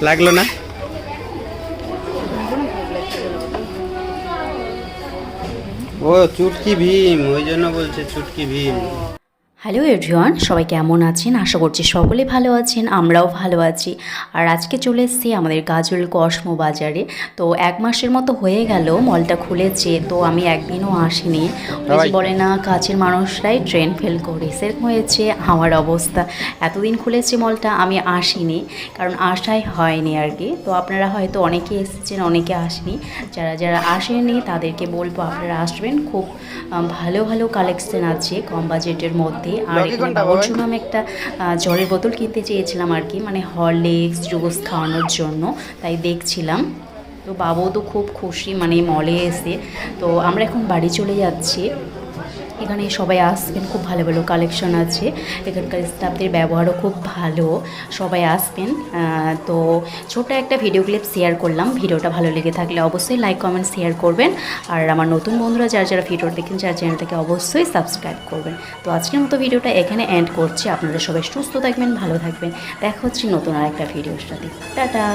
লাগলো না? ও চুটকি ভীম, ওই জন্য বলছে চুটকি ভীম। হ্যালো এভরিওয়ান, সবাই কেমন আছেন? আশা করছি সকলে ভালো আছেন, আমরাও ভালো আছি। আর আজকে চলে এসেছি আমাদের গাজল কসমো বাজারে। তো 1 মাসের মতো হয়ে গেল মলটা খুলেছে, তো আমি একদিনও আসিনি। ওই যে বলে না, কাছের মানুষরাই ট্রেন ফেল করে, সেরকম হয়েছে আমার অবস্থা। এতদিন খুলেছে মলটা, আমি আসিনি, কারণ আসাই হয়নি আর কি। তো আপনারা হয়তো অনেকে এসেছেন, অনেকে আসেনি। যারা যারা আসেননি তাদেরকে বলবো আপনারা আসবেন। খুব ভালো ভালো কালেকশন আছে কম বাজেটের মধ্যে। আর এখানে বাবুর জন্য আমি একটা জলের বোতল কিনতে চেয়েছিলাম আর কি, মানে হরলিক্স জুস খাওয়ানোর জন্য, তাই দেখছিলাম। তো বাবুও তো খুব খুশি মানে মলে এসে। তো আমরা এখন বাড়ি চলে যাচ্ছি। এখানে সবাই আসবেন, খুব ভালো ভালো কালেকশন আছে, এখানকার স্টাফদের ব্যবহারও খুব ভালো, সবাই আসবেন। তো ছোট একটা ভিডিও ক্লিপ শেয়ার করলাম। ভিডিওটা ভালো লেগে থাকলে অবশ্যই লাইক কমেন্ট শেয়ার করবেন। আর আমার নতুন বন্ধুরা যারা যারা ভিডিও দেখেন, যার চ্যানেলটাকে অবশ্যই সাবস্ক্রাইব করবেন। তো আজকের মতো ভিডিওটা এখানে এন্ড করছি। আপনারা সবাই সুস্থ থাকবেন, ভালো থাকবেন। দেখা হচ্ছে নতুন আরেকটা ভিডিওর সাথে। টাটা।